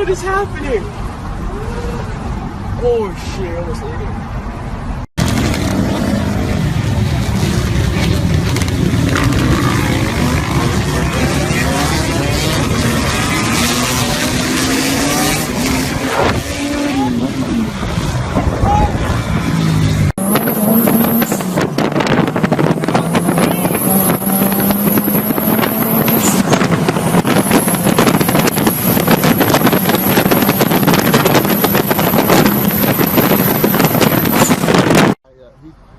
what is happening? Oh shit, I almost ate it.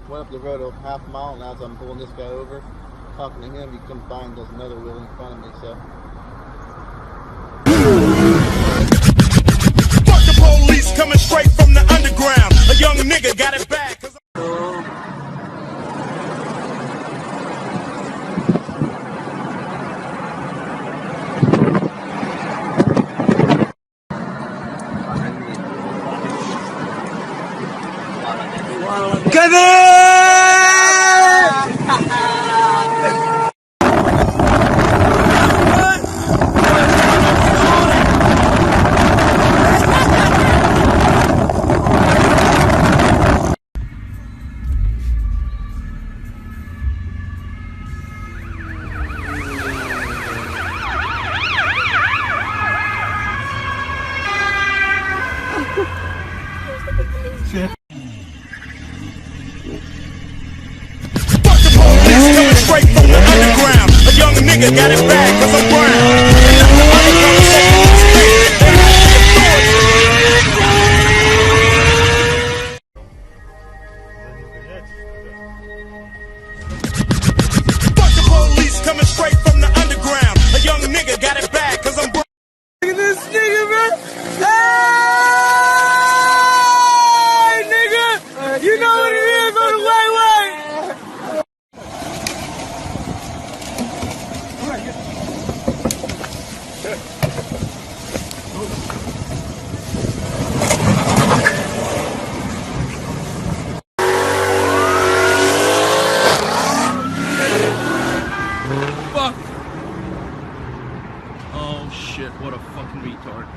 Went up the road a half mile, and as I'm pulling this guy over, talking to him, he comes by and does another wheel in front of me, so. Fuck the police coming straight from the underground. A young nigga got it back. Kevin! Straight from the underground. A young nigga got it back cause I'm brown. Fuck the police coming straight from the underground. A young nigga got it back cause I'm brown. Look at this nigga, man! Hey, nigga! You know what it is on the way, way! Fuck! Oh shit, what a fucking retard.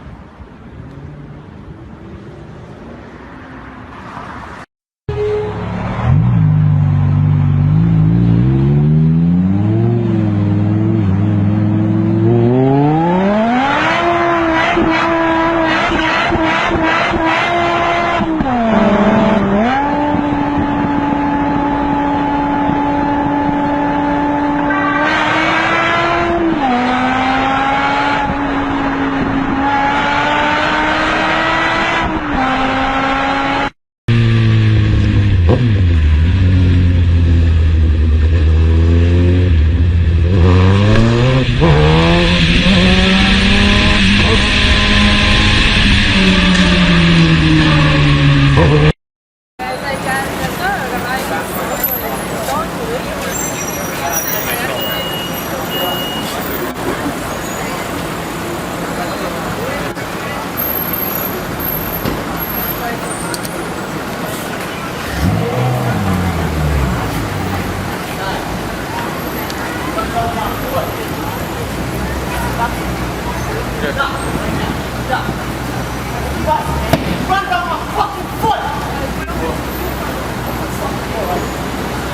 Run down my fucking foot!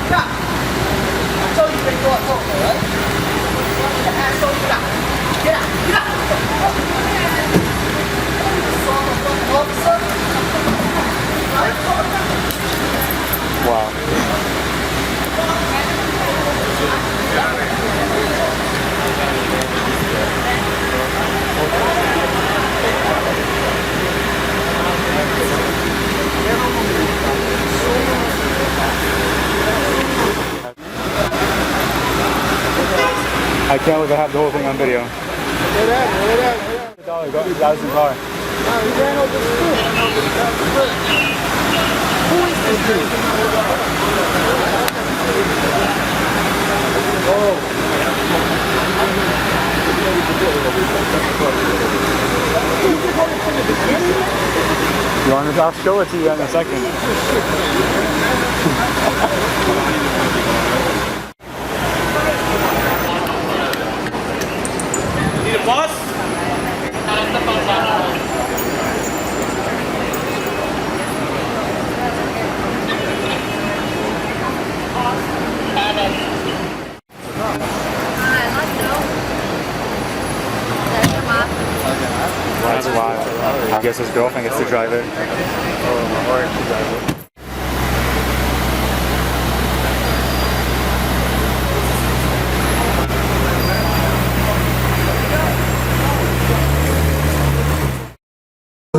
Stop! I told you to go up, right? The asshole, get out! Get out! Get out! Officer? Wow. I can't believe I have the whole thing on video. Where that? Dollar, go. That was the car. He ran over the foot. Who is this dude? You want to? I'll show it to you in a second. Need a bus? guess his girlfriend gets to drive it. Oh, my wife to drive it.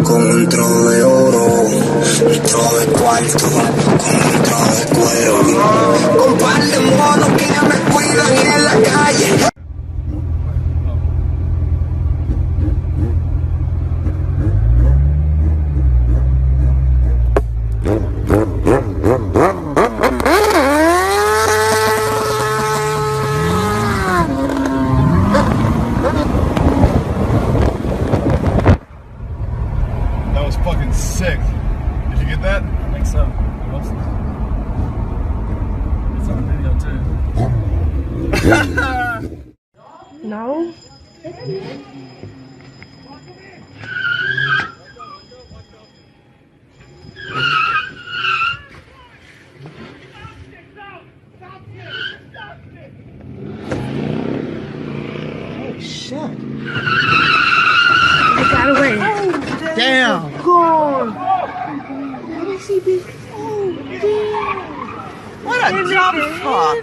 Con un tro de oro, un tro de cuarto, con un tro de cuero, con par de monos que me cuidan en la calle. That was fucking sick. Did you get that? I think so. It's on video too. No. Oh, shit. I got away. Oh, damn. God. Let me see this. Oh, damn. What a dumb fuck.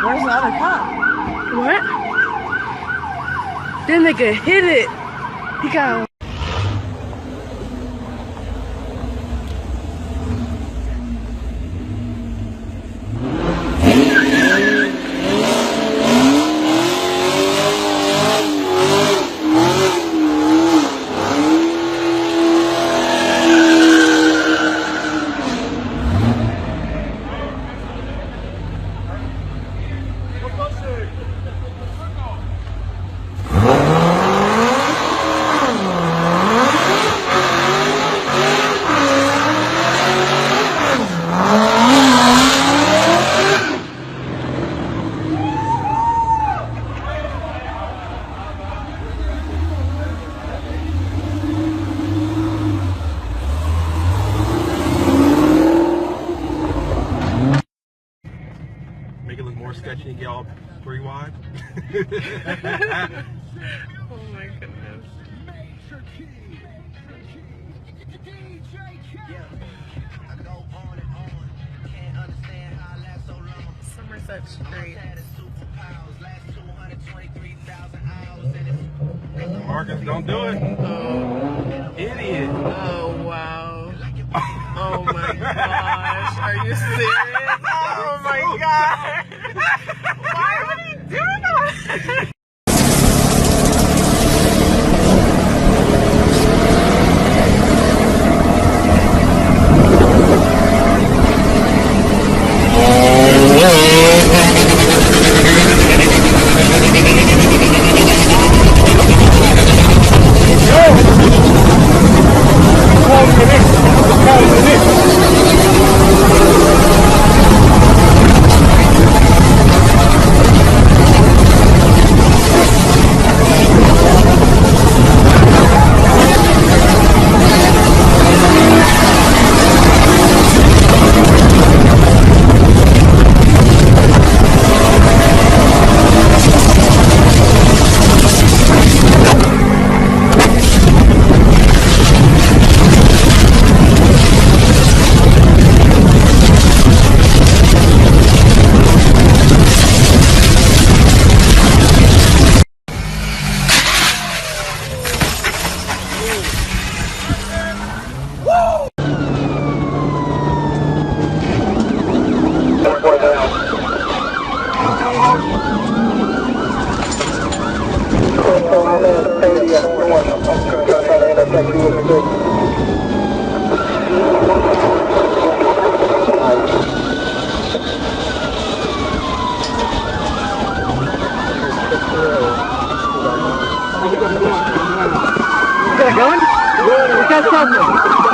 Where's the other cop? What? That nigga hit it. He got. Make it look more sketchy and get all rewind. Oh my goodness. Somerset Street. Marcus, don't do it. Oh. Idiot. Oh wow. Oh my gosh. Are you serious? Oh my god. Why would he do that? Going? We got something.